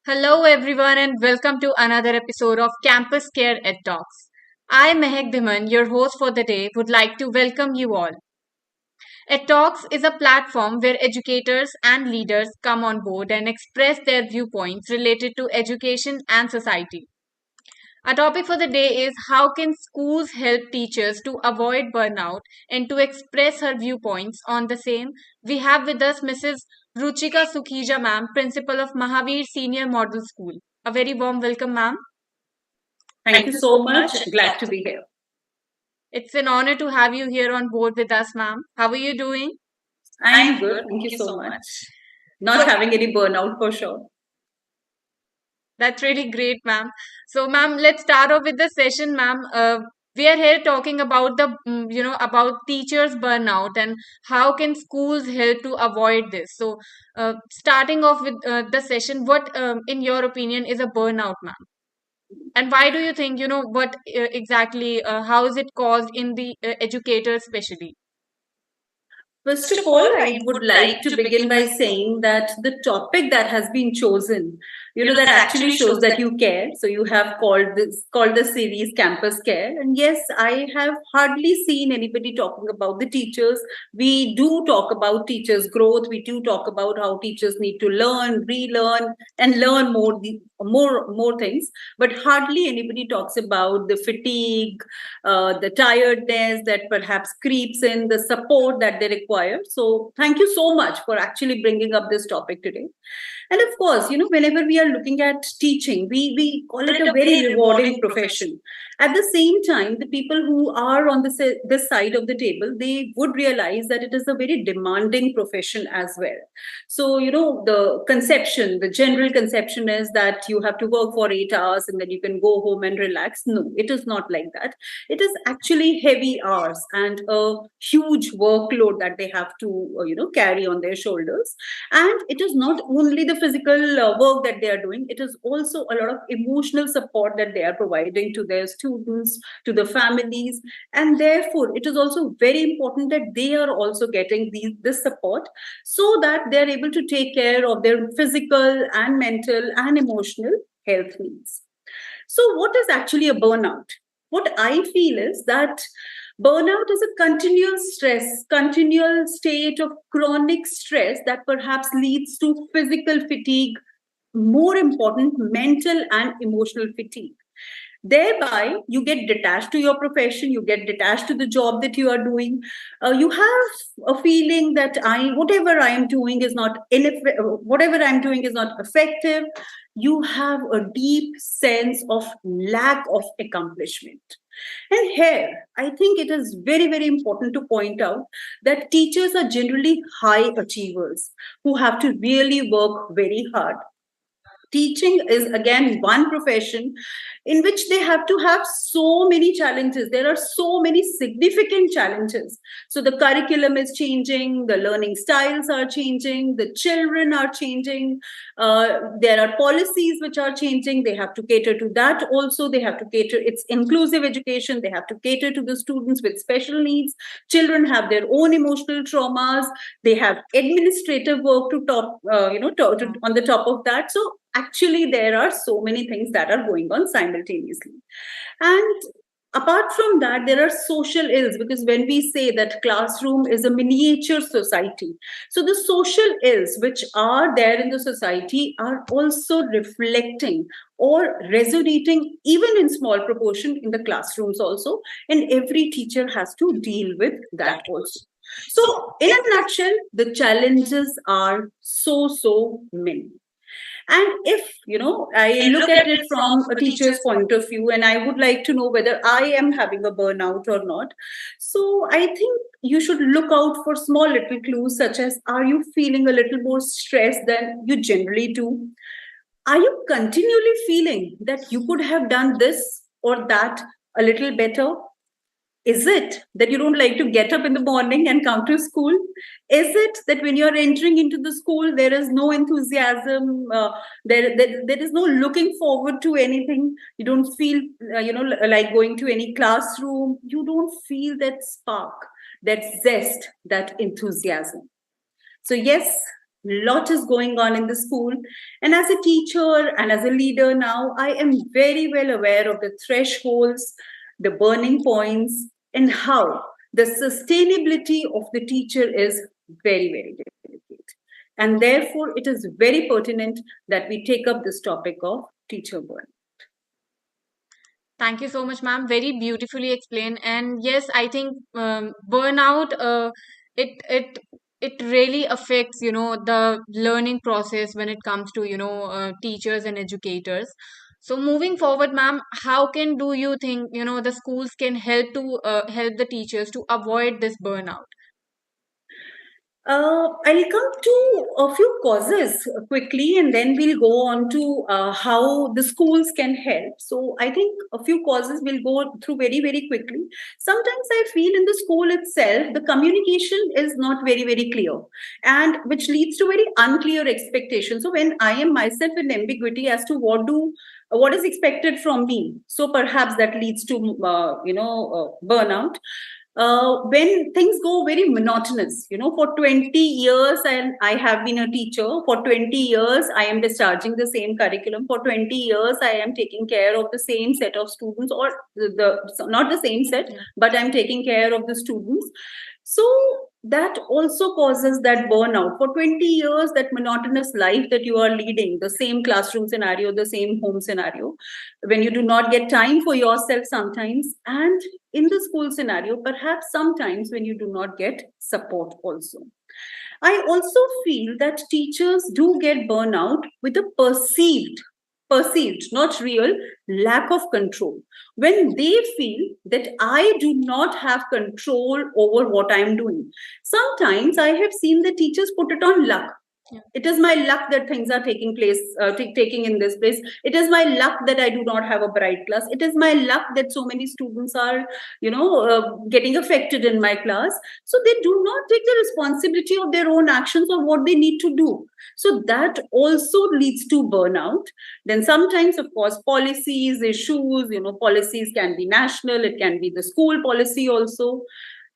Hello, everyone, and welcome to another episode of CampusCare EdTalks. I, Mehak Dhiman, your host for the day, would like to welcome you all. EdTalks is a platform where educators and leaders come on board and express their viewpoints related to education and society. Our topic for the day is how can schools help teachers to avoid burnout and to express her viewpoints on the same. We have with us Mrs. Ruchika Sukhija ma'am, principal of Mahavir Senior Model School. A very warm welcome, ma'am. Thank you so much. Glad to be here. It's an honor to have you here on board with us, ma'am. How are you doing? I'm good. Thank you so much. Not having any burnout for sure. That's really great, ma'am. So, ma'am, let's start off with the session, ma'am. We are here talking about about teachers burnout and how can schools help to avoid this. So, starting off with the session, what, in your opinion, is a burnout, ma'am? And why do you think, what exactly, how is it caused in the educators, especially? First of all, I would like to begin by saying that the topic that has been chosen, that actually shows that you care. So you have called the series Campus Care. And yes, I have hardly seen anybody talking about the teachers. We do talk about teachers' growth. We do talk about how teachers need to learn, relearn, and learn more things. But hardly anybody talks about the fatigue, the tiredness that perhaps creeps in, the support that they require. So, thank you so much for actually bringing up this topic today. And of course, whenever we are looking at teaching, we call it a very rewarding profession. At the same time, the people who are on this side of the table, they would realize that it is a very demanding profession as well. So, the general conception is that you have to work for 8 hours and then you can go home and relax. No, it is not like that. It is actually heavy hours and a huge workload that they have to, carry on their shoulders. And it is not only the physical work that they are doing, it is also a lot of emotional support that they are providing to their students, to the families. And therefore, it is also very important that they are also getting this support so that they are able to take care of their physical and mental and emotional health needs. So, what is actually a burnout? What I feel is that burnout is a continual state of chronic stress that perhaps leads to physical fatigue, more important, mental and emotional fatigue. Thereby, you get detached to your profession, you get detached to the job that you are doing. You have a feeling that whatever I am doing is not whatever I'm doing is not effective. You have a deep sense of lack of accomplishment. And here, I think it is very, very important to point out that teachers are generally high achievers who have to really work very hard. Teaching is again one profession in which they have to have so many challenges. There are so many significant challenges. So the curriculum is changing, the learning styles are changing, the children are changing, there are policies which are changing. They have to cater to that also. They have to cater, it's inclusive education, they have to cater to the students with special needs. Children have their own emotional traumas, they have administrative work to top on the top of that. So actually there are so many things that are going on simultaneously. And apart from that, there are social ills, because when we say that classroom is a miniature society, so the social ills which are there in the society are also reflecting or resonating even in small proportion in the classrooms also, and every teacher has to deal with that also. So in a nutshell, the challenges are so many. And if, I look at it from a teacher's point of view, and I would like to know whether I am having a burnout or not. So I think you should look out for small little clues, such as, are you feeling a little more stressed than you generally do? Are you continually feeling that you could have done this or that a little better? Is it that you don't like to get up in the morning and come to school? Is it that when you're entering into the school, there is no enthusiasm? There is no looking forward to anything. You don't feel, like going to any classroom. You don't feel that spark, that zest, that enthusiasm. So, yes, Lot is going on in the school. And as a teacher and as a leader now, I am very well aware of the thresholds, the burning points, and how the sustainability of the teacher is very, very delicate. And therefore, it is very pertinent that we take up this topic of teacher burn. Thank you so much, ma'am. Very beautifully explained. And yes, I think burnout, it it really affects, the learning process when it comes to, teachers and educators. So moving forward, ma'am, how can do you think, the schools can help the teachers to avoid this burnout? I'll come to a few causes quickly, and then we'll go on to how the schools can help. So, I think a few causes we'll go through very, very quickly. Sometimes I feel in the school itself, the communication is not very, very clear, and which leads to very unclear expectations. So, when I am myself in ambiguity as to what is expected from me, so perhaps that leads to burnout. When things go very monotonous, for 20 years, and I have been a teacher for 20 years, I am discharging the same curriculum. For 20 years, I am taking care of the same set of students, or not the same set, but I'm taking care of the students. So that also causes that burnout. For 20 years, that monotonous life that you are leading, the same classroom scenario, the same home scenario, when you do not get time for yourself sometimes, and in the school scenario, perhaps sometimes when you do not get support also. I also feel that teachers do get burnout with a perceived, not real, lack of control. When they feel that I do not have control over what I'm doing. Sometimes I have seen the teachers put it on luck. It is my luck that things are taking place, taking in this place. It is my luck that I do not have a bright class. It is my luck that so many students are, getting affected in my class. So they do not take the responsibility of their own actions or what they need to do. So that also leads to burnout. Then sometimes, of course, policies, issues, policies can be national, it can be the school policy also.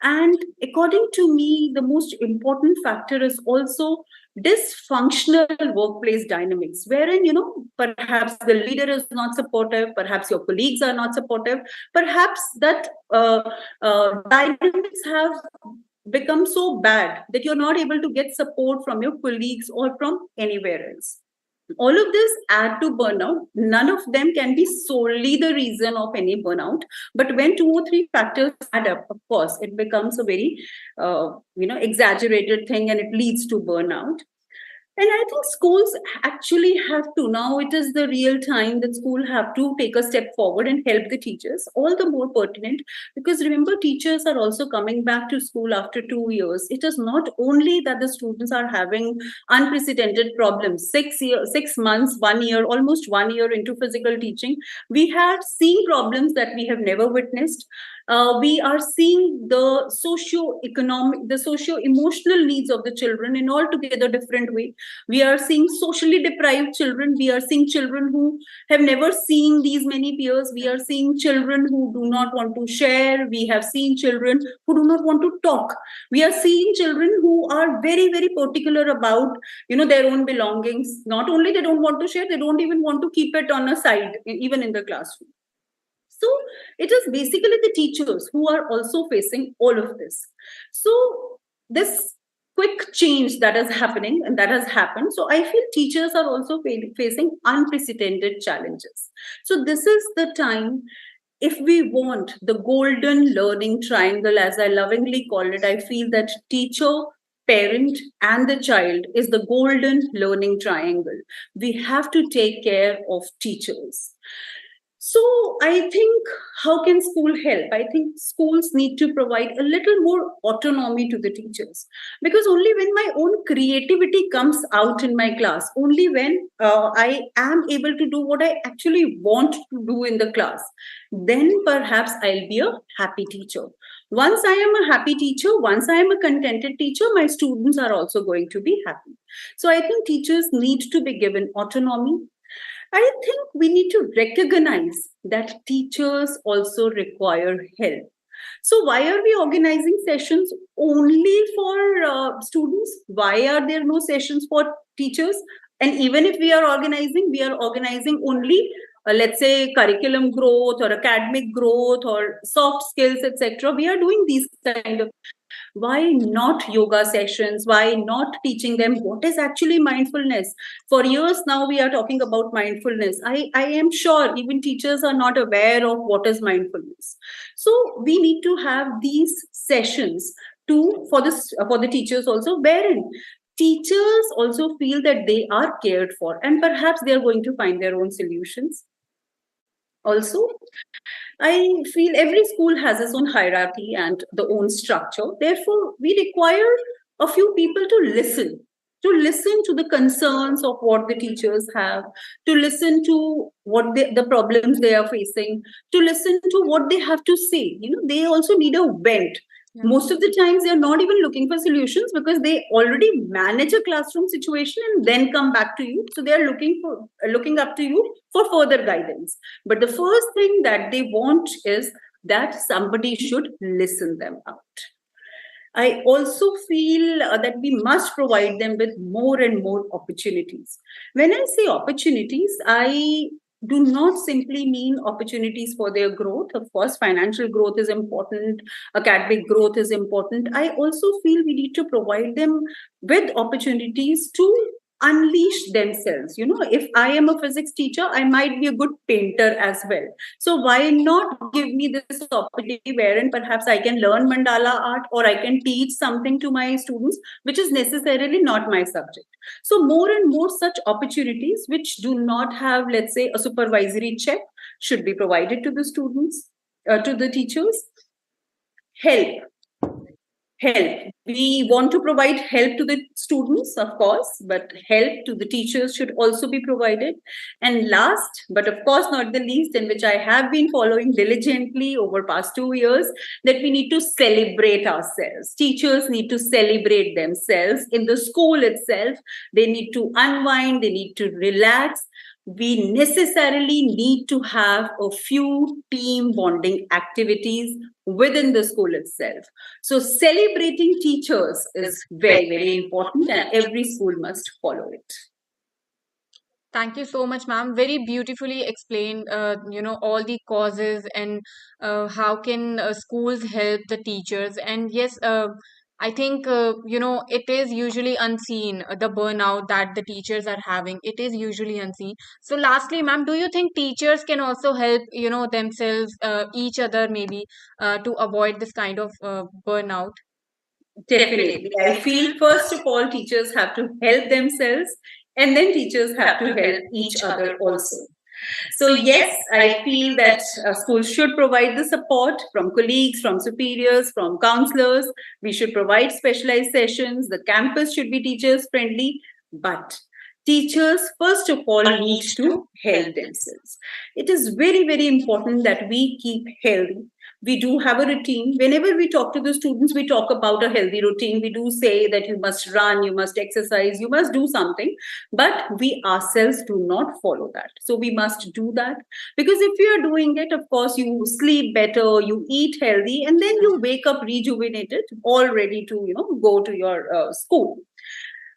And according to me, the most important factor is also dysfunctional workplace dynamics, wherein, perhaps the leader is not supportive, perhaps your colleagues are not supportive, perhaps that dynamics have become so bad that you're not able to get support from your colleagues or from anywhere else. All of this add to burnout. None of them can be solely the reason of any burnout, but when two or three factors add up, of course it becomes a very exaggerated thing, and it leads to burnout. And I think schools actually have to, now it is the real time that school have to take a step forward and help the teachers, all the more pertinent, because remember, teachers are also coming back to school after 2 years. It is not only that the students are having unprecedented problems. 6 months, 1 year, almost 1 year into physical teaching, we have seen problems that we have never witnessed. We are seeing the socio-economic, the socio-emotional needs of the children in altogether different way. We are seeing socially deprived children. We are seeing children who have never seen these many peers. We are seeing children who do not want to share. We have seen children who do not want to talk. We are seeing children who are very, very particular about, their own belongings. Not only they don't want to share, they don't even want to keep it on a side, even in the classroom. So it is basically the teachers who are also facing all of this. So this quick change that is happening and that has happened. So I feel teachers are also facing unprecedented challenges. So this is the time, if we want the golden learning triangle, as I lovingly call it, I feel that teacher, parent, and the child is the golden learning triangle. We have to take care of teachers. So I think, how can school help? I think schools need to provide a little more autonomy to the teachers, because only when my own creativity comes out in my class, only when I am able to do what I actually want to do in the class, then perhaps I'll be a happy teacher. Once I am a happy teacher, once I am a contented teacher, my students are also going to be happy. So I think teachers need to be given autonomy. I think we need to recognize that teachers also require help. So why are we organizing sessions only for students? Why are there no sessions for teachers? And even if we are organizing only, let's say, curriculum growth or academic growth or soft skills, etc. We are doing these kind of. Why not yoga sessions? Why not teaching them what is actually mindfulness? For years now, we are talking about mindfulness. I am sure even teachers are not aware of what is mindfulness. So we need to have these sessions to for the teachers also, wherein teachers also feel that they are cared for, and perhaps they are going to find their own solutions. Also, I feel every school has its own hierarchy and the own structure. Therefore, we require a few people to listen to the concerns of what the teachers have, to listen to what the problems they are facing, to listen to what they have to say. They also need a vent. Most of the times they are not even looking for solutions because they already manage a classroom situation and then come back to you. So they are looking up to you for further guidance. But the first thing that they want is that somebody should listen them out. I also feel that we must provide them with more and more opportunities. When I say opportunities, I do not simply mean opportunities for their growth. Of course, financial growth is important, academic growth is important. I also feel we need to provide them with opportunities to unleash themselves. If I am a physics teacher, I might be a good painter as well. So why not give me this opportunity wherein perhaps I can learn mandala art, or I can teach something to my students which is necessarily not my subject. So more and more such opportunities which do not have, let's say, a supervisory check should be provided to the students, to the teachers. Help. We want to provide help to the students, of course, but help to the teachers should also be provided. And last, but of course not the least, in which I have been following diligently over past 2 years, that we need to celebrate ourselves. Teachers need to celebrate themselves in the school itself. They need to unwind, they need to relax. We necessarily need to have a few team bonding activities within the school itself. So celebrating teachers is very, very important, and every school must follow it. Thank you so much, ma'am. Very beautifully explained, all the causes and how can schools help the teachers. And yes, I think, it is usually unseen, the burnout that the teachers are having. It is usually unseen. So lastly, ma'am, do you think teachers can also help, themselves, each other maybe, to avoid this kind of burnout? Definitely. I feel, first of all, teachers have to help themselves, and then teachers have to help each other also. So, yes, I feel that schools should provide the support from colleagues, from superiors, from counselors. We should provide specialized sessions. The campus should be teachers friendly, but teachers, first of all, need to help themselves. It is very, very important that we keep healthy. We do have a routine. Whenever we talk to the students, we talk about a healthy routine. We do say that you must run, you must exercise, you must do something, but we ourselves do not follow that. So we must do that, because if you are doing it, of course, you sleep better, you eat healthy, and then you wake up rejuvenated, all ready to go to your school.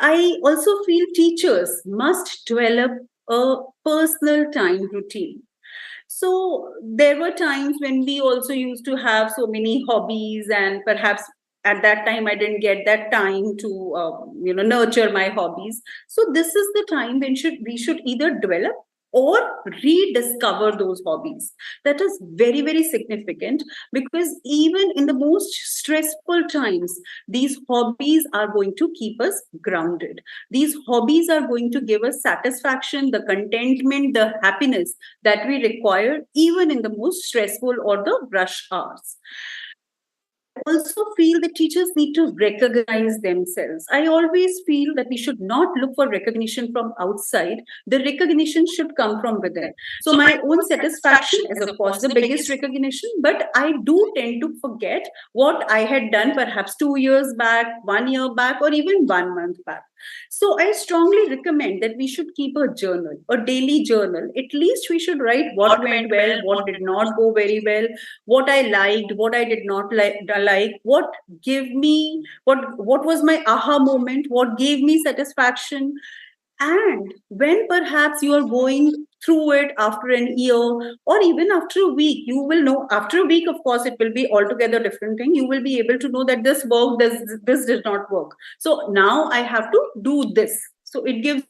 I also feel teachers must develop a personal time routine. So there were times when we also used to have so many hobbies, and perhaps at that time I didn't get that time to nurture my hobbies. So this is the time when we should either develop or rediscover those hobbies. That is very, very significant, because even in the most stressful times, these hobbies are going to keep us grounded. These hobbies are going to give us satisfaction, the contentment, the happiness that we require even in the most stressful or the rush hours. I also feel that teachers need to recognize themselves. I always feel that we should not look for recognition from outside. The recognition should come from within. So my own satisfaction is, of course, the biggest recognition, but I do tend to forget what I had done perhaps 2 years back, 1 year back, or even 1 month back. So I strongly recommend that we should keep a journal, a daily journal. At least we should write what went well, what did not go very well, what I liked, what I did not like, what gave me, what was my aha moment, what gave me satisfaction. And when perhaps you are going through it after an year or even after a week, you will know. After a week, of course, it will be altogether different thing. You will be able to know that this worked, this did not work. So now I have to do this. So it gives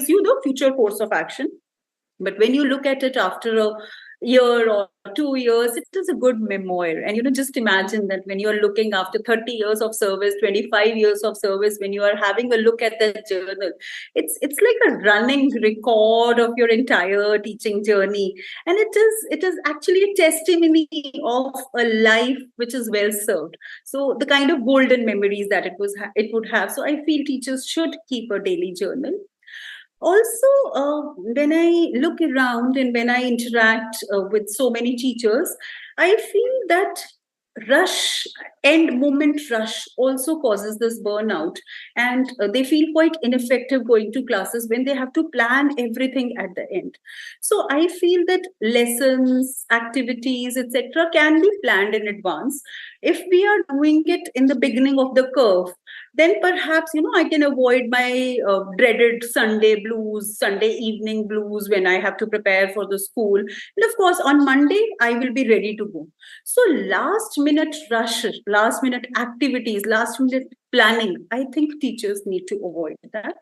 you the future course of action. But when you look at it after a year or 2 years, it is a good memoir. And just imagine that when you're looking after 30 years of service, 25 years of service, when you are having a look at that journal, it's like a running record of your entire teaching journey. And it is actually a testimony of a life which is well served. So the kind of golden memories that it would have. So I feel teachers should keep a daily journal. Also, when I look around and when I interact with so many teachers, I feel that rush end moment rush also causes this burnout, and they feel quite ineffective going to classes when they have to plan everything at the end. So I feel that lessons, activities, etc. can be planned in advance. If we are doing it in the beginning of the curve, then perhaps I can avoid my dreaded Sunday blues, Sunday evening blues, when I have to prepare for the school. And of course on Monday I will be ready to go. So last minute rushes, last minute activities, last minute planning, I think teachers need to avoid that.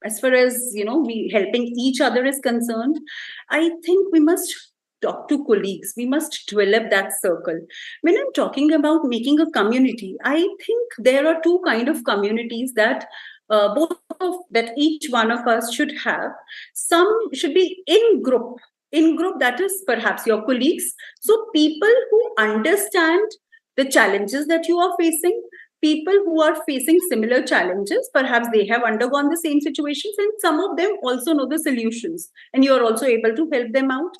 As far as we helping each other is concerned, I think we must talk to colleagues. We must develop that circle. When I'm talking about making a community, I think there are two kind of communities that both of that each one of us should have. Some should be in group, that is perhaps your colleagues. So people who understand the challenges that you are facing, people who are facing similar challenges, perhaps they have undergone the same situations, and some of them also know the solutions, and you are also able to help them out.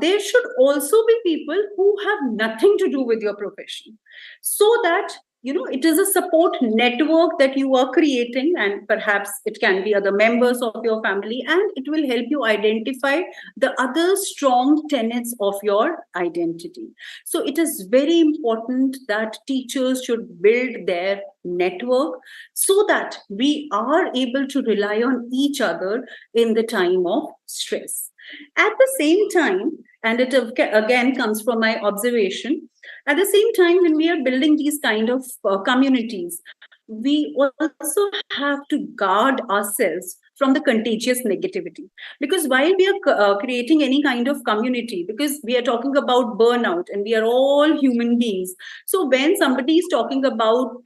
There should also be people who have nothing to do with your profession, so that it is a support network that you are creating, and perhaps it can be other members of your family, and it will help you identify the other strong tenets of your identity. So it is very important that teachers should build their network, so that we are able to rely on each other in the time of stress. At the same time, and it again comes from my observation, at the same time, when we are building these kind of communities, we also have to guard ourselves from the contagious negativity. Because while we are creating any kind of community, because we are talking about burnout and we are all human beings. So when somebody is talking about,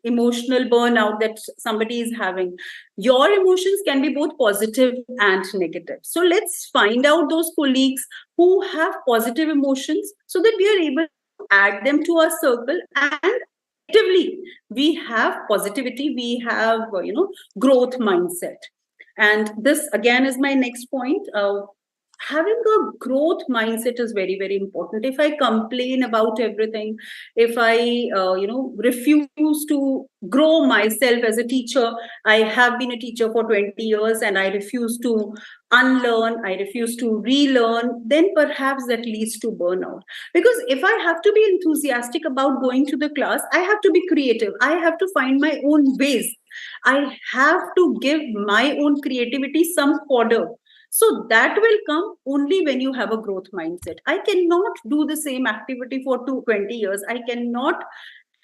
emotional burnout that somebody is having, your emotions can be both positive and negative. So let's find out those colleagues who have positive emotions, so that we are able to add them to our circle, and actively we have positivity, we have growth mindset. And this again is my next point. Having a growth mindset is very, very important. If I complain about everything, if I refuse to grow myself as a teacher, I have been a teacher for 20 years and I refuse to unlearn, I refuse to relearn, then perhaps that leads to burnout. Because if I have to be enthusiastic about going to the class, I have to be creative, I have to find my own ways, I have to give my own creativity some fodder. So that will come only when you have a growth mindset. I cannot do the same activity for 20 years. I cannot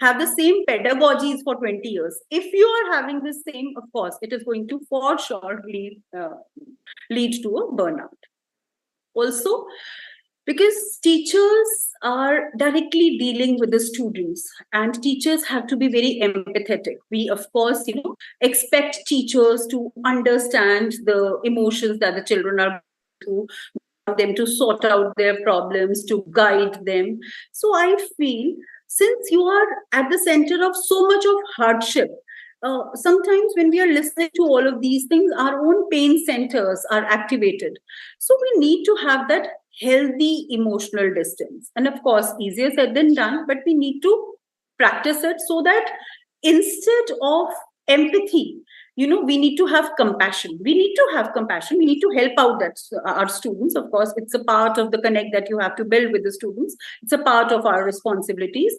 have the same pedagogies for 20 years. If you are having the same, of course, it is going to for sure lead to a burnout. Also, because teachers are directly dealing with the students, and teachers have to be very empathetic. We of course expect teachers to understand the emotions that the children are going through, them to sort out their problems, to guide them. So I feel, since you are at the center of so much of hardship, sometimes when we are listening to all of these things, our own pain centers are activated. So we need to have that healthy emotional distance. And of course, easier said than done, but we need to practice it, so that instead of empathy. We need to have compassion. We need to have compassion. We need to help out our students. Of course, it's a part of the connect that you have to build with the students. It's a part of our responsibilities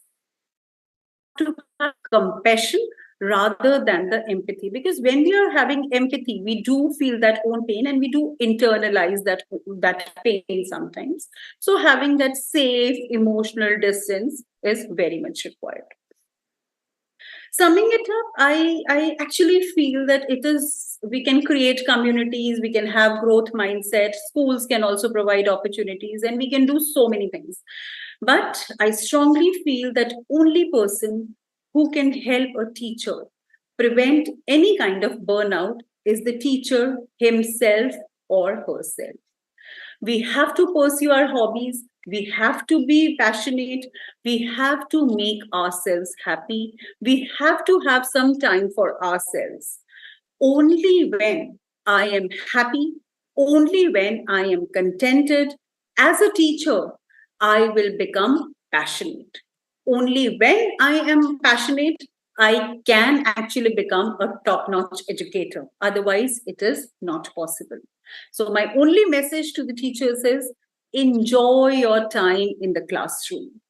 to have compassion rather than the empathy, because when we are having empathy, we do feel that own pain and we do internalize that pain sometimes. So having that safe emotional distance is very much required. Summing it up, I actually feel that we can create communities, we can have growth mindset, schools can also provide opportunities, and we can do so many things. But I strongly feel that only person who can help a teacher prevent any kind of burnout is the teacher himself or herself. We have to pursue our hobbies. We have to be passionate. We have to make ourselves happy. We have to have some time for ourselves. Only when I am happy, only when I am contented as a teacher, I will become passionate. Only when I am passionate, I can actually become a top notch educator. Otherwise, it is not possible. So, my only message to the teachers is enjoy your time in the classroom,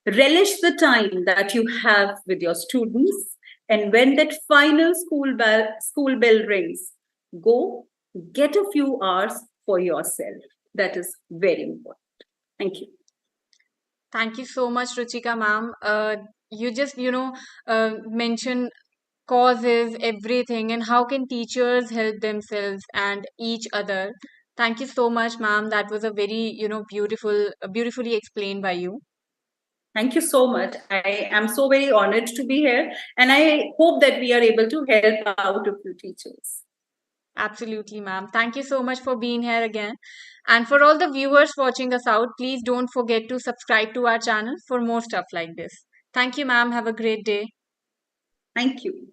relish the time that you have with your students, and when that final school bell rings, go get a few hours for yourself. That is very important. Thank you. Thank you so much, Ruchika ma'am. You just, mention causes, everything, and how can teachers help themselves and each other. Thank you so much, ma'am. That was a very, beautifully explained by you. Thank you so much. I am so very honored to be here, and I hope that we are able to help out a few teachers. Absolutely, ma'am. Thank you so much for being here again. And for all the viewers watching us out, please don't forget to subscribe to our channel for more stuff like this. Thank you, ma'am. Have a great day. Thank you.